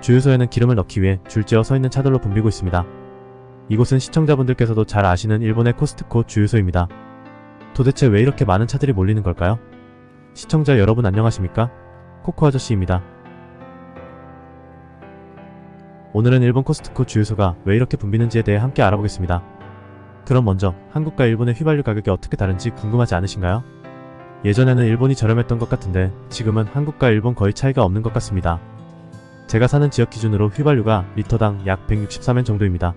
주유소에는 기름을 넣기 위해 줄지어 서 있는 차들로 붐비고 있습니다. 이곳은 시청자분들께서도 잘 아시는 일본의 코스트코 주유소입니다. 도대체 왜 이렇게 많은 차들이 몰리는 걸까요? 시청자 여러분 안녕하십니까? 코코 아저씨입니다. 오늘은 일본 코스트코 주유소가 왜 이렇게 붐비는지에 대해 함께 알아보겠습니다. 그럼 먼저 한국과 일본의 휘발유 가격이 어떻게 다른지 궁금하지 않으신가요? 예전에는 일본이 저렴했던 것 같은데 지금은 한국과 일본 거의 차이가 없는 것 같습니다. 제가 사는 지역 기준으로 휘발유가 리터당 약 163엔 정도입니다.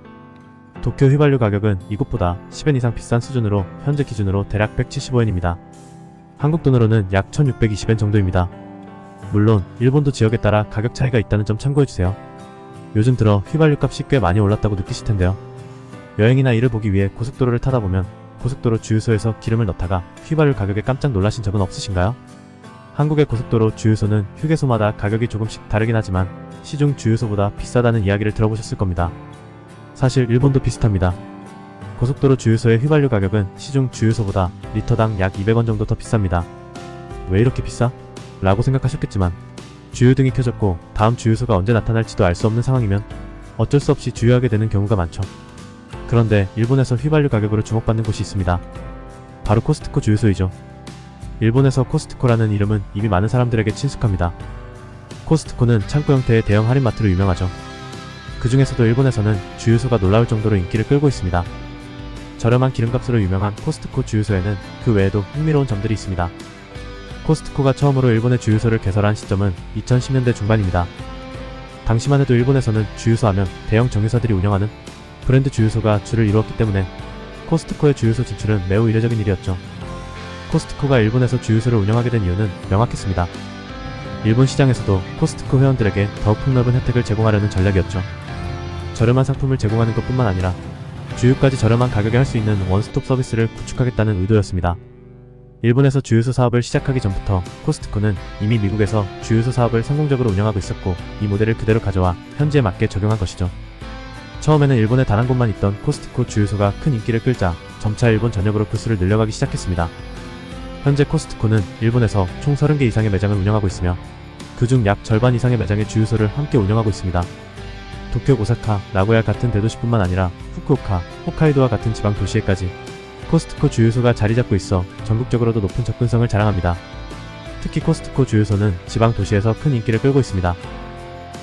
도쿄 휘발유 가격은 이곳보다 10엔 이상 비싼 수준으로 현재 기준으로 대략 175엔입니다. 한국 돈으로는 약 1620엔 정도입니다. 물론 일본도 지역에 따라 가격 차이가 있다는 점 참고해주세요. 요즘 들어 휘발유 값이 꽤 많이 올랐다고 느끼실 텐데요. 여행이나 일을 보기 위해 고속도로를 타다 보면 고속도로 주유소에서 기름을 넣다가 휘발유 가격에 깜짝 놀라신 적은 없으신가요? 한국의 고속도로 주유소는 휴게소마다 가격이 조금씩 다르긴 하지만 시중 주유소보다 비싸다는 이야기를 들어보셨을 겁니다. 사실 일본도 비슷합니다. 고속도로 주유소의 휘발유 가격은 시중 주유소보다 리터당 약 200원 정도 더 비쌉니다. 왜 이렇게 비싸? 라고 생각하셨겠지만 주유등이 켜졌고 다음 주유소가 언제 나타날지도 알 수 없는 상황이면 어쩔 수 없이 주유하게 되는 경우가 많죠. 그런데 일본에서 휘발유 가격으로 주목받는 곳이 있습니다. 바로 코스트코 주유소이죠. 일본에서 코스트코라는 이름은 이미 많은 사람들에게 친숙합니다. 코스트코는 창고 형태의 대형 할인마트로 유명하죠. 그 중에서도 일본에서는 주유소가 놀라울 정도로 인기를 끌고 있습니다. 저렴한 기름값으로 유명한 코스트코 주유소에는 그 외에도 흥미로운 점들이 있습니다. 코스트코가 처음으로 일본의 주유소를 개설한 시점은 2010년대 중반입니다. 당시만 해도 일본에서는 주유소 하면 대형 정유사들이 운영하는 브랜드 주유소가 주를 이루었기 때문에 코스트코의 주유소 진출은 매우 이례적인 일이었죠. 코스트코가 일본에서 주유소를 운영하게 된 이유는 명확했습니다. 일본 시장에서도 코스트코 회원들에게 더욱 폭넓은 혜택을 제공하려는 전략이었죠. 저렴한 상품을 제공하는 것뿐만 아니라 주유까지 저렴한 가격에 할 수 있는 원스톱 서비스를 구축하겠다는 의도였습니다. 일본에서 주유소 사업을 시작하기 전부터 코스트코는 이미 미국에서 주유소 사업을 성공적으로 운영하고 있었고 이 모델을 그대로 가져와 현지에 맞게 적용한 것이죠. 처음에는 일본에 단 한 곳만 있던 코스트코 주유소가 큰 인기를 끌자 점차 일본 전역으로 그 수를 늘려가기 시작했습니다. 현재 코스트코는 일본에서 총 30개 이상의 매장을 운영하고 있으며 그중 약 절반 이상의 매장의 주유소를 함께 운영하고 있습니다. 도쿄, 오사카, 나고야 같은 대도시뿐만 아니라 후쿠오카, 홋카이도와 같은 지방 도시에까지 코스트코 주유소가 자리 잡고 있어 전국적으로도 높은 접근성을 자랑합니다. 특히 코스트코 주유소는 지방 도시에서 큰 인기를 끌고 있습니다.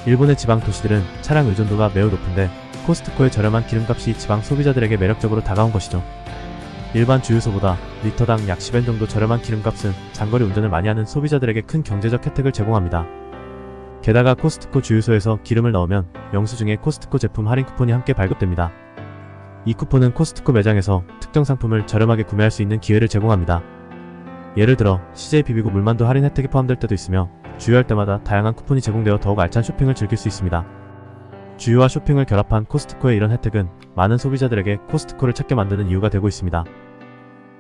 일본의 지방 도시들은 차량 의존도가 매우 높은데 코스트코의 저렴한 기름값이 지방 소비자들에게 매력적으로 다가온 것이죠. 일반 주유소보다 리터당 약 10엔 정도 저렴한 기름값은 장거리 운전을 많이 하는 소비자들에게 큰 경제적 혜택을 제공합니다. 게다가 코스트코 주유소에서 기름을 넣으면 영수증에 코스트코 제품 할인 쿠폰이 함께 발급됩니다. 이 쿠폰은 코스트코 매장에서 특정 상품을 저렴하게 구매할 수 있는 기회를 제공합니다. 예를 들어 CJ 비비고 물만두 할인 혜택이 포함될 때도 있으며 주유할 때마다 다양한 쿠폰이 제공되어 더욱 알찬 쇼핑을 즐길 수 있습니다. 주유와 쇼핑을 결합한 코스트코의 이런 혜택은 많은 소비자들에게 코스트코를 찾게 만드는 이유가 되고 있습니다.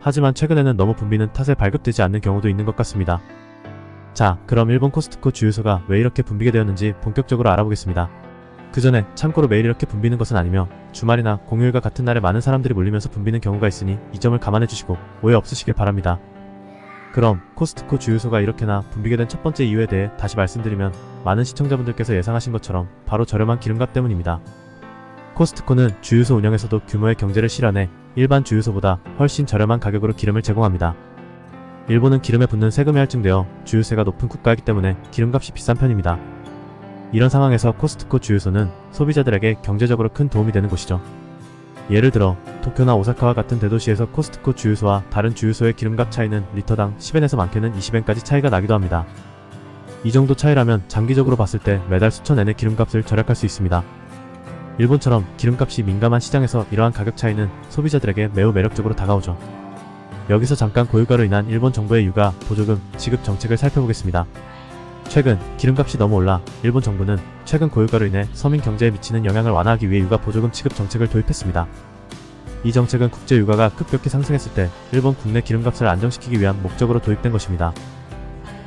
하지만 최근에는 너무 붐비는 탓에 발급되지 않는 경우도 있는 것 같습니다. 자, 그럼 일본 코스트코 주유소가 왜 이렇게 붐비게 되었는지 본격적으로 알아보겠습니다. 그 전에 참고로 매일 이렇게 붐비는 것은 아니며 주말이나 공휴일과 같은 날에 많은 사람들이 몰리면서 붐비는 경우가 있으니 이 점을 감안해 주시고 오해 없으시길 바랍니다. 그럼 코스트코 주유소가 이렇게나 붐비게 된 첫 번째 이유에 대해 다시 말씀드리면 많은 시청자분들께서 예상하신 것처럼 바로 저렴한 기름값 때문입니다. 코스트코는 주유소 운영에서도 규모의 경제를 실현해 일반 주유소보다 훨씬 저렴한 가격으로 기름을 제공합니다. 일본은 기름에 붙는 세금이 할증되어 주유세가 높은 국가이기 때문에 기름값이 비싼 편입니다. 이런 상황에서 코스트코 주유소는 소비자들에게 경제적으로 큰 도움이 되는 곳이죠. 예를 들어 도쿄나 오사카와 같은 대도시에서 코스트코 주유소와 다른 주유소의 기름값 차이는 리터당 10엔에서 많게는 20엔까지 차이가 나기도 합니다. 이 정도 차이라면 장기적으로 봤을 때 매달 수천 엔의 기름값을 절약할 수 있습니다. 일본처럼 기름값이 민감한 시장에서 이러한 가격 차이는 소비자들에게 매우 매력적으로 다가오죠. 여기서 잠깐 고유가로 인한 일본 정부의 육아, 보조금, 지급 정책을 살펴보겠습니다. 최근 기름값이 너무 올라 일본 정부는 최근 고유가로 인해 서민 경제에 미치는 영향을 완화하기 위해 육아 보조금 지급 정책을 도입했습니다. 이 정책은 국제 유가가 급격히 상승했을 때 일본 국내 기름값을 안정시키기 위한 목적으로 도입된 것입니다.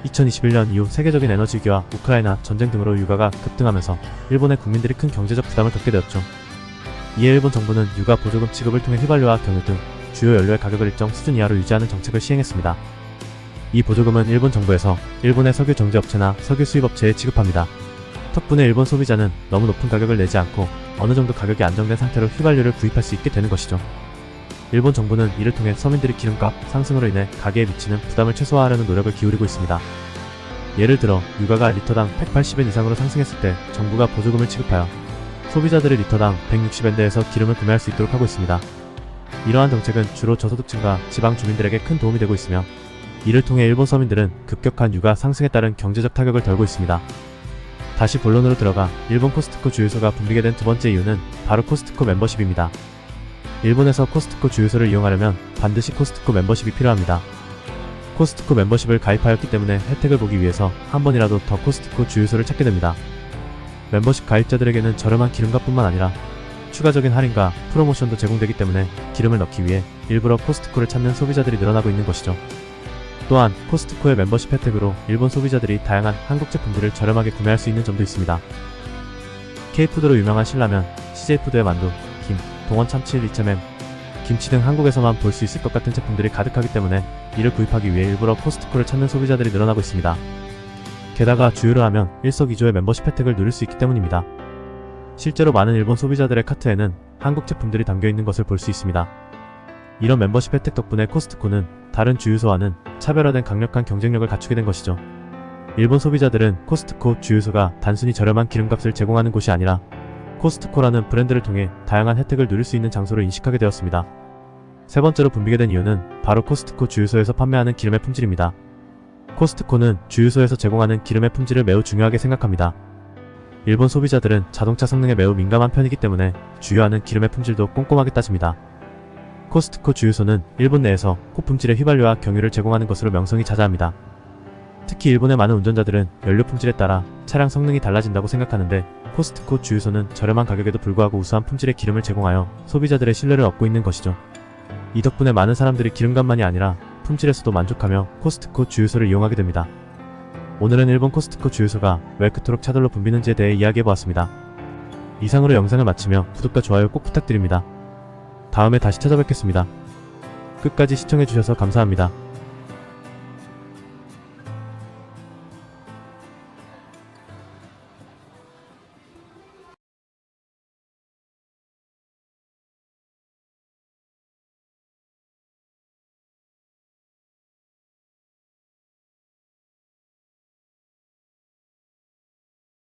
2021년 이후 세계적인 에너지 위기와 우크라이나 전쟁 등으로 유가가 급등하면서 일본의 국민들이 큰 경제적 부담을 겪게 되었죠. 이에 일본 정부는 육아 보조금 지급을 통해 휘발유와 경유 등 주요 연료의 가격을 일정 수준 이하로 유지하는 정책을 시행했습니다. 이 보조금은 일본 정부에서 일본의 석유 정제업체나 석유 수입업체에 지급합니다. 덕분에 일본 소비자는 너무 높은 가격을 내지 않고 어느 정도 가격이 안정된 상태로 휘발유를 구입할 수 있게 되는 것이죠. 일본 정부는 이를 통해 서민들이 기름값 상승으로 인해 가계에 미치는 부담을 최소화하려는 노력을 기울이고 있습니다. 예를 들어 유가가 리터당 180엔 이상으로 상승했을 때 정부가 보조금을 지급하여 소비자들이 리터당 160엔대에서 기름을 구매할 수 있도록 하고 있습니다. 이러한 정책은 주로 저소득층과 지방 주민들에게 큰 도움이 되고 있으며 이를 통해 일본 서민들은 급격한 유가 상승에 따른 경제적 타격을 덜고 있습니다. 다시 본론으로 들어가 일본 코스트코 주유소가 붐비게 된 두 번째 이유는 바로 코스트코 멤버십입니다. 일본에서 코스트코 주유소를 이용하려면 반드시 코스트코 멤버십이 필요합니다. 코스트코 멤버십을 가입하였기 때문에 혜택을 보기 위해서 한 번이라도 더 코스트코 주유소를 찾게 됩니다. 멤버십 가입자들에게는 저렴한 기름값뿐만 아니라 추가적인 할인과 프로모션도 제공되기 때문에 기름을 넣기 위해 일부러 코스트코를 찾는 소비자들이 늘어나고 있는 것이죠. 또한 코스트코의 멤버십 혜택으로 일본 소비자들이 다양한 한국 제품들을 저렴하게 구매할 수 있는 점도 있습니다. K푸드로 유명한 신라면, CJ푸드의 만두, 김, 동원 참치, 리체맨, 김치 등 한국에서만 볼 수 있을 것 같은 제품들이 가득하기 때문에 이를 구입하기 위해 일부러 코스트코를 찾는 소비자들이 늘어나고 있습니다. 게다가 주유를 하면 일석이조의 멤버십 혜택을 누릴 수 있기 때문입니다. 실제로 많은 일본 소비자들의 카트에는 한국 제품들이 담겨있는 것을 볼 수 있습니다. 이런 멤버십 혜택 덕분에 코스트코는 다른 주유소와는 차별화된 강력한 경쟁력을 갖추게 된 것이죠. 일본 소비자들은 코스트코 주유소가 단순히 저렴한 기름값을 제공하는 곳이 아니라 코스트코라는 브랜드를 통해 다양한 혜택을 누릴 수 있는 장소로 인식하게 되었습니다. 세 번째로 붐비게 된 이유는 바로 코스트코 주유소에서 판매하는 기름의 품질입니다. 코스트코는 주유소에서 제공하는 기름의 품질을 매우 중요하게 생각합니다. 일본 소비자들은 자동차 성능에 매우 민감한 편이기 때문에 주유하는 기름의 품질도 꼼꼼하게 따집니다. 코스트코 주유소는 일본 내에서 고품질의 휘발유와 경유를 제공하는 것으로 명성이 자자합니다. 특히 일본의 많은 운전자들은 연료 품질에 따라 차량 성능이 달라진다고 생각하는데 코스트코 주유소는 저렴한 가격에도 불구하고 우수한 품질의 기름을 제공하여 소비자들의 신뢰를 얻고 있는 것이죠. 이 덕분에 많은 사람들이 기름값만이 아니라 품질에서도 만족하며 코스트코 주유소를 이용하게 됩니다. 오늘은 일본 코스트코 주유소가 왜 그토록 차돌로 붐비는지에 대해 이야기해보았습니다. 이상으로 영상을 마치며 구독과 좋아요 꼭 부탁드립니다. 다음에 다시 찾아뵙겠습니다. 끝까지 시청해주셔서 감사합니다.